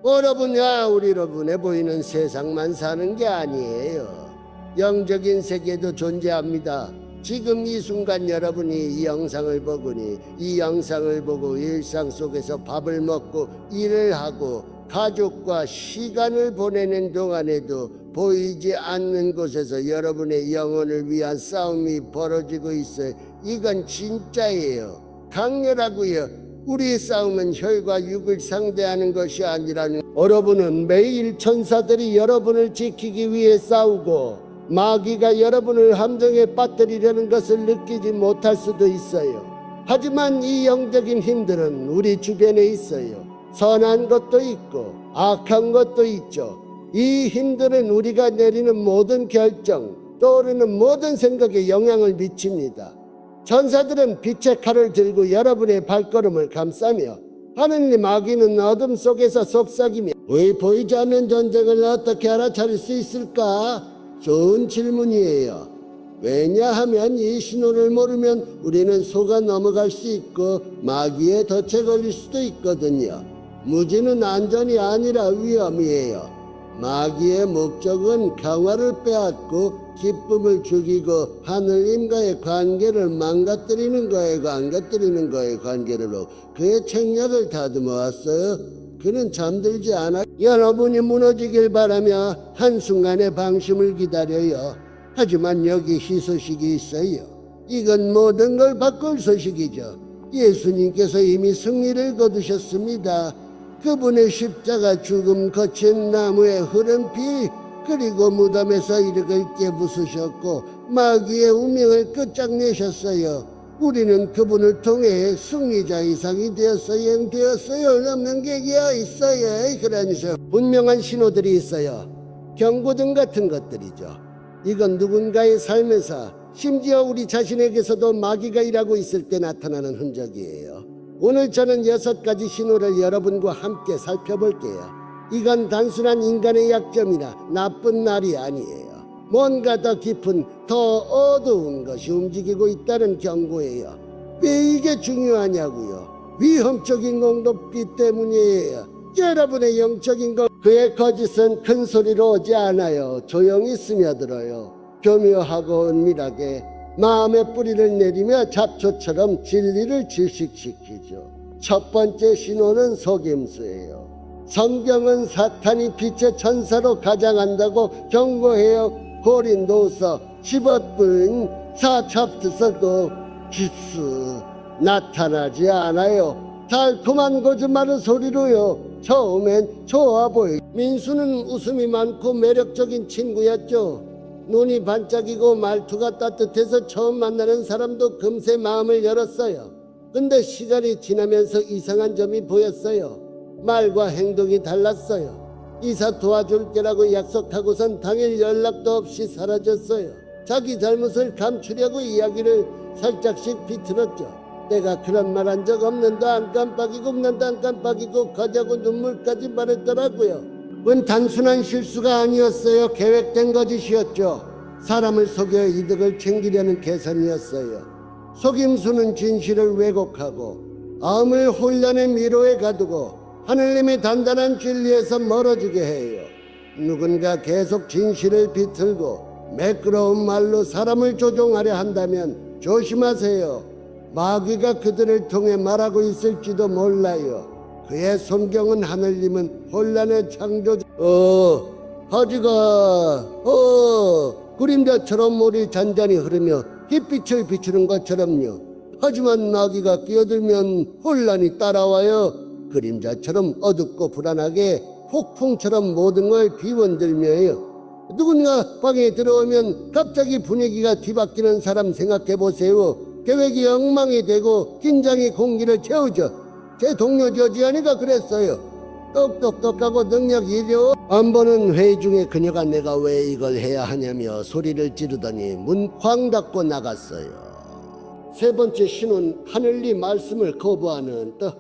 여러분야 우리 여러분에 보이는 세상만 사는 게 아니에요. 영적인 세계도 존재합니다. 지금 이 순간 여러분이 이 영상을 보거니 이 영상을 보고 일상 속에서 밥을 먹고 일을 하고 가족과 시간을 보내는 동안에도 보이지 않는 곳에서 여러분의 영혼을 위한 싸움이 벌어지고 있어요. 이건 진짜예요. 강렬하고요. 우리의 싸움은 혈과 육을 상대하는 것이 아니라는, 여러분은 매일 천사들이 여러분을 지키기 위해 싸우고 마귀가 여러분을 함정에 빠뜨리려는 것을 느끼지 못할 수도 있어요. 하지만 이 영적인 힘들은 우리 주변에 있어요. 선한 것도 있고 악한 것도 있죠. 이 힘들은 우리가 내리는 모든 결정, 떠오르는 모든 생각에 영향을 미칩니다. 천사들은 빛의 칼을 들고 여러분의 발걸음을 감싸며, 하느님 마귀는 어둠 속에서 속삭이며 왜 보이지 않는 전쟁을 어떻게 알아차릴 수 있을까? 좋은 질문이에요. 왜냐하면 이 신호를 모르면 우리는 속아 넘어갈 수 있고 마귀에 덫에 걸릴 수도 있거든요. 무지는 안전이 아니라 위험이에요. 마귀의 목적은 평화를 빼앗고 기쁨을 죽이고 하느님과의 관계를 망가뜨리는 거에 관계로 그의 책략을 다듬어 왔어요. 그는 잠들지 않아 여러분이 무너지길 바라며 한순간의 방심을 기다려요. 하지만 여기 희소식이 있어요. 이건 모든 걸 바꿀 소식이죠. 예수님께서 이미 승리를 거두셨습니다. 그분의 십자가 죽음, 거친 나무에 흐른 피, 그리고 무덤에서 이르길 깨부수셨고 마귀의 운명을 끝장내셨어요. 우리는 그분을 통해 승리자 이상이 되었어요. 남는 게 있어요. 그러니까 분명한 신호들이 있어요. 경고등 같은 것들이죠. 이건 누군가의 삶에서, 심지어 우리 자신에게서도 마귀가 일하고 있을 때 나타나는 흔적이에요. 오늘 저는 6가지 신호를 여러분과 함께 살펴볼게요. 이건 단순한 인간의 약점이나 나쁜 날이 아니에요. 뭔가 더 깊은, 더 어두운 것이 움직이고 있다는 경고예요. 왜 이게 중요하냐고요? 위험적인 공동빛 때문이에요. 여러분의 영적인 것, 그의 거짓은 큰 소리로 오지 않아요. 조용히 스며들어요. 교묘하고 은밀하게 마음의 뿌리를 내리며 잡초처럼 진리를 질식시키죠. 첫 번째 신호는 속임수예요. 성경은 사탄이 빛의 천사로 가장한다고 경고해요. 고린도서 15분 4챕터 기스 나타나지 않아요. 달콤한 거짓말을 소리로요. 처음엔 좋아 보이. 민수는 웃음이 많고 매력적인 친구였죠. 눈이 반짝이고 말투가 따뜻해서 처음 만나는 사람도 금세 마음을 열었어요. 근데 시간이 지나면서 이상한 점이 보였어요. 말과 행동이 달랐어요. 이사 도와줄게라고 약속하고선 당일 연락도 없이 사라졌어요. 자기 잘못을 감추려고 이야기를 살짝씩 비틀었죠. 내가 그런 말 한 적 없는데 안 깜빡이고 가자고 눈물까지 말했더라고요. 그건 단순한 실수가 아니었어요. 계획된 거짓이었죠. 사람을 속여 이득을 챙기려는 계산이었어요. 속임수는 진실을 왜곡하고 마음을 혼란의 미로에 가두고 하느님의 단단한 진리에서 멀어지게 해요. 누군가 계속 진실을 비틀고 매끄러운 말로 사람을 조종하려 한다면 조심하세요. 마귀가 그들을 통해 말하고 있을지도 몰라요. 그의 성경은 하느님은 혼란의 창조주, 하지가 그림자처럼 물이 잔잔히 흐르며 햇빛을 비추는 것처럼요. 하지만 마귀가 끼어들면 혼란이 따라와요. 그림자처럼 어둡고 불안하게 폭풍처럼 모든 걸 뒤흔들며요. 누군가 방에 들어오면 갑자기 분위기가 뒤바뀌는 사람 생각해 보세요. 계획이 엉망이 되고 긴장이 공기를 채우죠. 제 동료 저지연이가 그랬어요. 똑똑똑하고 능력이죠. 안 보는 회의 중에 그녀가 내가 왜 이걸 해야 하냐며 소리를 지르더니 문 쾅 닫고 나갔어요. 세 번째 신호는 하늘님 말씀을 거부하는 뜻.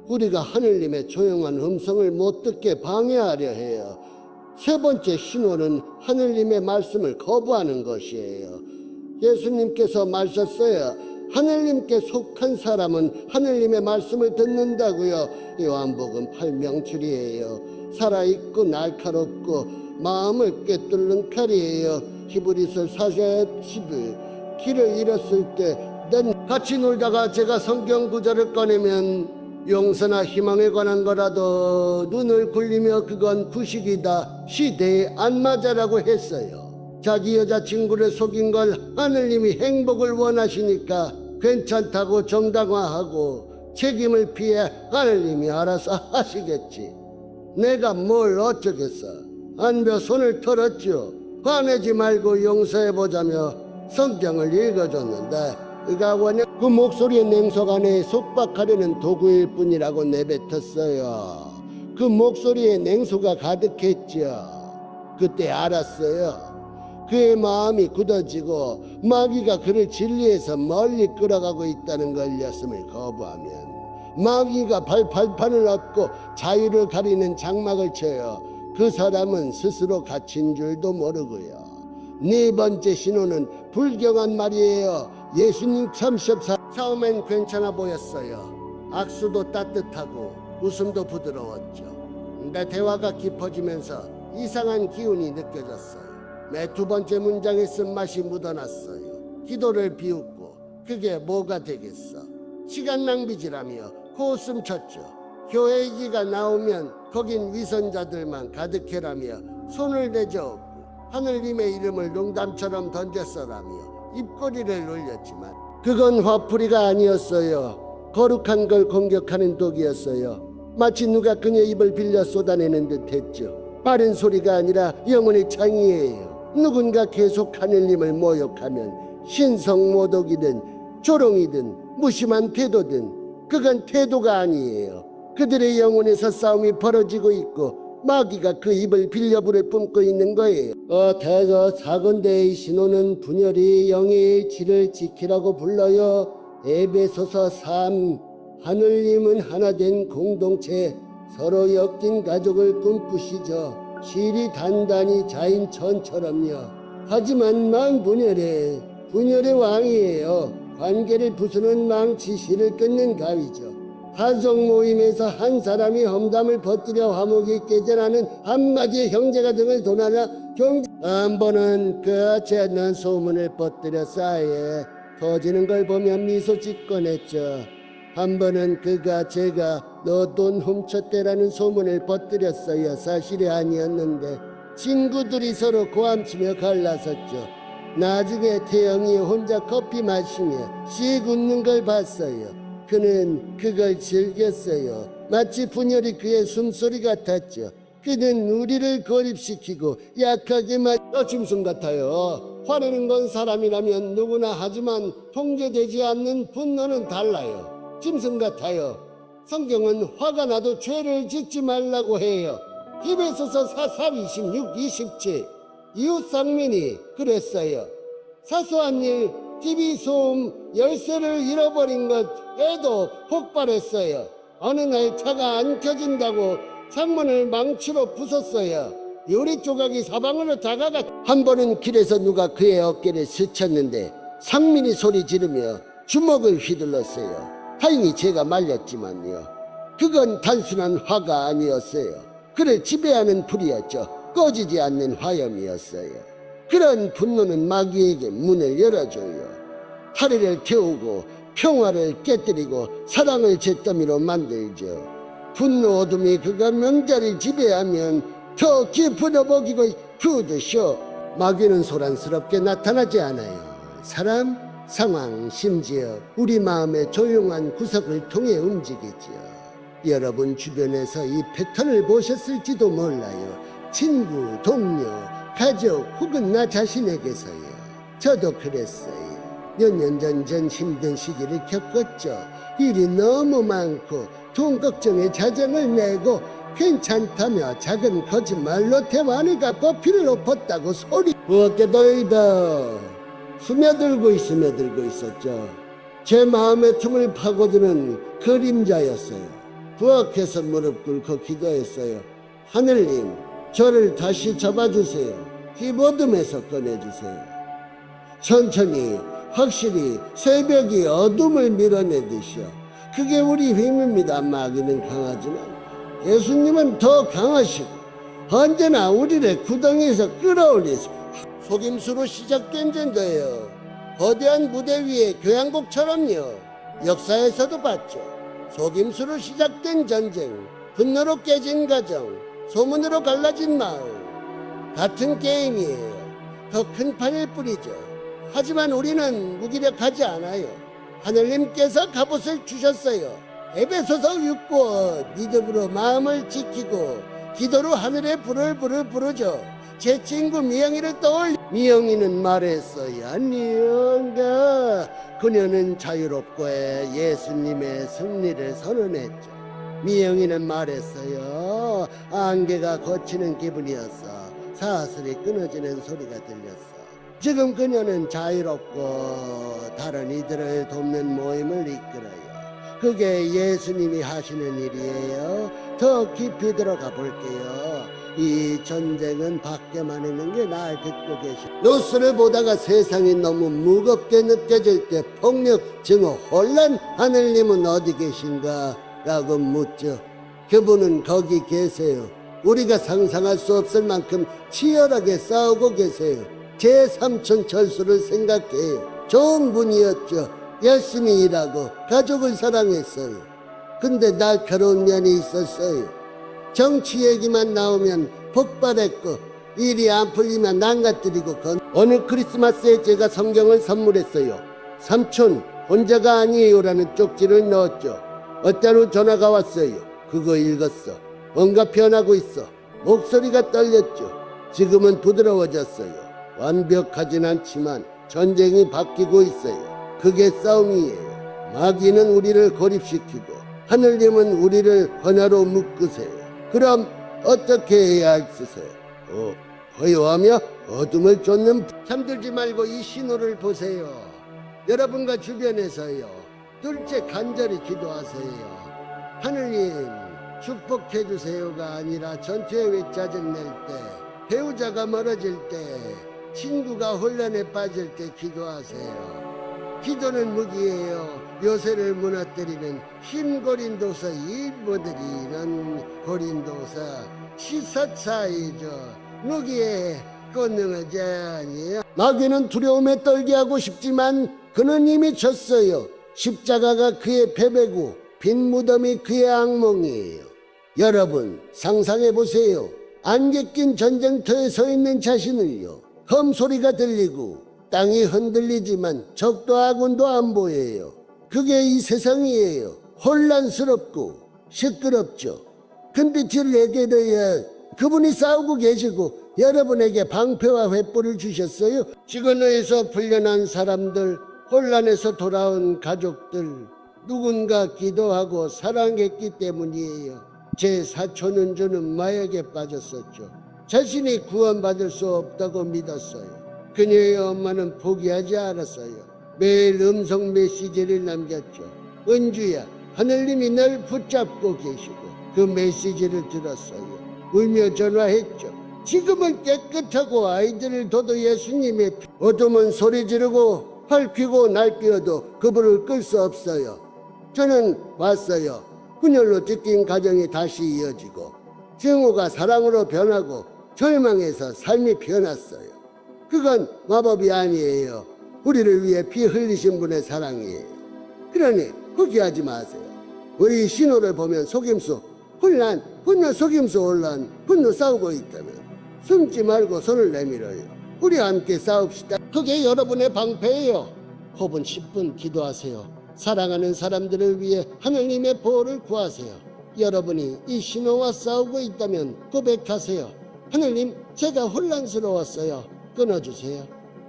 우리가 하느님의 조용한 음성을 못 듣게 방해하려 해요. 세 번째 신호는 하느님의 말씀을 거부하는 것이에요. 예수님께서 말씀하셨어요. 하느님께 속한 사람은 하느님의 말씀을 듣는다고요. 요한복음 8명줄이에요. 살아있고 날카롭고 마음을 꿰뚫는 칼이에요. 히브리서 4장 11. 길을 잃었을 때 난 같이 놀다가 제가 성경 구절을 꺼내면 용서나 희망에 관한 거라도 눈을 굴리며 그건 구식이다, 시대에 안 맞아라고 했어요. 자기 여자친구를 속인 걸 하느님이 행복을 원하시니까 괜찮다고 정당화하고 책임을 피해 하느님이 알아서 하시겠지. 내가 뭘 어쩌겠어. 안벼 손을 털었죠. 화내지 말고 용서해보자며 성경을 읽어줬는데 그가 원래 그 목소리의 냉소가 내 속박하려는 도구일 뿐이라고 내뱉었어요. 그 목소리에 냉소가 가득했죠. 그때 알았어요. 그의 마음이 굳어지고 마귀가 그를 진리에서 멀리 끌어가고 있다는 걸렸음을 거부하면 마귀가 발판을 얻고 자유를 가리는 장막을 쳐요. 그 사람은 스스로 갇힌 줄도 모르고요. 네 번째 신호는 불경한 말이에요. 예수님 34. 처음엔 괜찮아 보였어요. 악수도 따뜻하고 웃음도 부드러웠죠. 근데 대화가 깊어지면서 이상한 기운이 느껴졌어요. 매 두 번째 문장에 쓴맛이 묻어났어요. 기도를 비웃고 그게 뭐가 되겠어. 시간 낭비지라며 코웃음 쳤죠. 교회 얘기가 나오면 거긴 위선자들만 가득해라며 손을 내저었고 하늘님의 이름을 농담처럼 던졌어라며 입꼬리를 놀렸지만 그건 화풀이가 아니었어요. 거룩한 걸 공격하는 독이었어요. 마치 누가 그녀의 입을 빌려 쏟아내는 듯했죠. 빠른 소리가 아니라 영혼의 창이에요. 누군가 계속 하느님을 모욕하면 신성모독이든 조롱이든 무심한 태도든 그건 태도가 아니에요. 그들의 영혼에서 싸움이 벌어지고 있고 마귀가 그 입을 빌려 불을 뿜고 있는 거예요. 대저 사건대의 신호는 분열이 영의 일치를 지키라고 불러요. 에베소서 3. 하늘님은 하나된 공동체, 서로 엮인 가족을 꿈꾸시죠. 실이 단단히 자인 천처럼요. 하지만 망분열의 분열의 왕이에요. 관계를 부수는 망치, 실을 끊는 가위죠. 가족 모임에서 한 사람이 험담을 퍼뜨려 화목이 깨져나는 한마디의 형제가 등을 도나라 한 번은 그같이 않는 소문을 퍼뜨려 싸에 터지는 걸 보면 미소 짓곤 했죠. 한 번은 그가 제가 너 돈 훔쳤대라는 소문을 퍼뜨렸어요. 사실이 아니었는데 친구들이 서로 고함치며 갈라섰죠. 나중에 태영이 혼자 커피 마시며 씩 웃는 걸 봤어요. 그는 그걸 즐겼어요. 마치 분열이 그의 숨소리 같았죠. 그는 우리를 고립시키고 약하게 짐승 같아요. 화내는 건 사람이라면 누구나 하지만 통제되지 않는 분노는 달라요. 짐승 같아요. 성경은 화가 나도 죄를 짓지 말라고 해요. 히브리서 4, 26, 27. 이웃 상민이 그랬어요. 사소한 일, TV 소음, 열쇠를 잃어버린 것에도 폭발했어요. 어느 날 차가 안 켜진다고 창문을 망치로 부쉈어요. 유리 조각이 사방으로 다가가. 한 번은 길에서 누가 그의 어깨를 스쳤는데 상민이 소리 지르며 주먹을 휘둘렀어요. 다행히 제가 말렸지만요. 그건 단순한 화가 아니었어요. 그를 지배하는 불이었죠. 꺼지지 않는 화염이었어요. 그런 분노는 마귀에게 문을 열어줘요. 파리를 태우고 평화를 깨뜨리고 사랑을 잿더미로 만들죠. 분노 어둠이 그가 명자를 지배하면 더 깊은 먹이고 굳으셔. 마귀는 소란스럽게 나타나지 않아요. 사람, 상황, 심지어 우리 마음의 조용한 구석을 통해 움직이죠. 여러분 주변에서 이 패턴을 보셨을지도 몰라요. 친구, 동료, 가족 혹은 나 자신에게서요. 저도 그랬어요. 몇 년 전 힘든 시기를 겪었죠. 일이 너무 많고 돈 걱정에 자정을 내고 괜찮다며 작은 거짓말로 대화를 갖고 피를 엎었다고 소리 어깨더이다 스며들고 있었죠. 제 마음의 틈을 파고드는 그림자였어요. 부엌에서 무릎 꿇고 기도했어요. 하늘님, 저를 다시 잡아주세요. 기어둠에서 꺼내주세요. 천천히 확실히 새벽이 어둠을 밀어내듯이요. 그게 우리 힘입니다. 마귀는 강하지만 예수님은 더 강하시고 언제나 우리를 구덩이에서 끌어올리세요. 속임수로 시작된 전쟁이요, 거대한 무대 위의 교향곡처럼요. 역사에서도 봤죠. 속임수로 시작된 전쟁, 분노로 깨진 가정, 소문으로 갈라진 마을. 같은 게임이에요. 더 큰 판일 뿐이죠. 하지만 우리는 무기력하지 않아요. 하늘님께서 갑옷을 주셨어요. 에베소서 6권 믿음으로 마음을 지키고 기도로 하늘의 불을 부르죠. 제 친구 미영이를 떠올려. 미영이는 말했어요. 안녕가. 그녀는 자유롭고 예수님의 승리를 선언했죠. 미영이는 말했어요. 안개가 걷히는 기분이었어. 사슬이 끊어지는 소리가 들렸어. 지금 그녀는 자유롭고 다른 이들을 돕는 모임을 이끌어요. 그게 예수님이 하시는 일이에요. 더 깊이 들어가 볼게요. 이 전쟁은 밖에만 있는 게 날 듣고 계시. 뉴스를 보다가 세상이 너무 무겁게 느껴질 때 폭력, 증오, 혼란, 하늘님은 어디 계신가? 라고 묻죠. 그분은 거기 계세요. 우리가 상상할 수 없을 만큼 치열하게 싸우고 계세요. 제 삼촌 철수를 생각해요. 좋은 분이었죠. 열심히 일하고 가족을 사랑했어요. 근데 날카로운 면이 있었어요. 정치 얘기만 나오면 폭발했고 일이 안 풀리면 난가뜨리고 어느 크리스마스에 제가 성경을 선물했어요. 삼촌 혼자가 아니에요라는 쪽지를 넣었죠. 어떤 후 전화가 왔어요. 그거 읽었어. 뭔가 변하고 있어. 목소리가 떨렸죠. 지금은 부드러워졌어요. 완벽하진 않지만 전쟁이 바뀌고 있어요. 그게 싸움이에요. 마귀는 우리를 고립시키고 하늘님은 우리를 하나로 묶으세요. 그럼 어떻게 해야 할지세요? 고요하며 어둠을 쫓는. 잠들지 말고 이 신호를 보세요. 여러분과 주변에서요. 둘째 간절히 기도하세요. 하늘님 축복해 주세요가 아니라 전투에 왜 짜증낼 때, 배우자가 멀어질 때, 친구가 혼란에 빠질 때 기도하세요. 기도는 무기예요. 요새를 무너뜨리는 흰고린도서 일모들이는 고린도서 14차이죠. 무기의 권능을 제하니. 마귀는 두려움에 떨게 하고 싶지만 그는 이미 졌어요. 십자가가 그의 패배고 빈 무덤이 그의 악몽이에요. 여러분 상상해 보세요. 안개 낀 전쟁터에 서 있는 자신을요. 험소리가 들리고 땅이 흔들리지만 적도 아군도 안 보여요. 그게 이 세상이에요. 혼란스럽고 시끄럽죠. 근데 딜에게야 그분이 싸우고 계시고 여러분에게 방패와 횃불을 주셨어요. 시그너에서 풀려난 사람들, 혼란에서 돌아온 가족들, 누군가 기도하고 사랑했기 때문이에요. 제 사촌 은주는 마약에 빠졌었죠. 자신이 구원받을 수 없다고 믿었어요. 그녀의 엄마는 포기하지 않았어요. 매일 음성 메시지를 남겼죠. 은주야, 하늘님이 널 붙잡고 계시고. 그 메시지를 들었어요. 울며 전화했죠. 지금은 깨끗하고 아이들을 둬도 예수님의 어둠은 소리 지르고 핥히고 날뛰어도 그분을 끌 수 없어요. 저는 왔어요. 분열로 찢긴 가정이 다시 이어지고 증오가 사랑으로 변하고 절망에서 삶이 변했어요. 그건 마법이 아니에요. 우리를 위해 피 흘리신 분의 사랑이에요. 그러니 포기하지 마세요. 우리 신호를 보면 속임수, 혼란, 분노, 속임수, 혼란, 분노 싸우고 있다면 숨지 말고 손을 내밀어요. 우리 함께 싸웁시다. 그게 여러분의 방패예요. 5분, 10분 기도하세요. 사랑하는 사람들을 위해 하느님의 보호를 구하세요. 여러분이 이 신호와 싸우고 있다면 고백하세요. 하느님, 제가 혼란스러웠어요. 끊어주세요.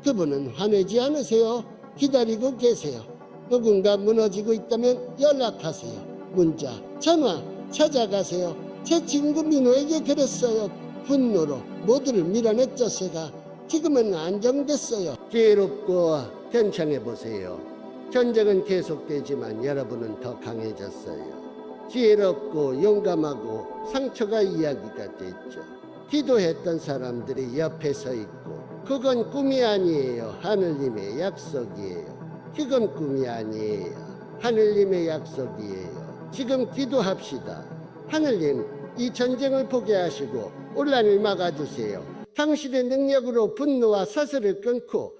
그분은 화내지 않으세요. 기다리고 계세요. 누군가 무너지고 있다면 연락하세요. 문자, 전화, 찾아가세요. 제 친구 민호에게 그랬어요. 분노로 모두를 밀어냈죠. 제가 지금은 안정됐어요. 지혜롭고 견창해 보세요. 전쟁은 계속되지만 여러분은 더 강해졌어요. 지혜롭고 용감하고 상처가 이야기가 됐죠. 기도했던 사람들이 옆에 서 있고 그건 꿈이 아니에요. 하느님의 약속이에요. 그건 꿈이 아니에요. 하느님의 약속이에요. 지금 기도합시다. 하느님, 이 전쟁을 포기하시고 혼란을 막아주세요. 당신의 능력으로 분노와 사슬을 끊고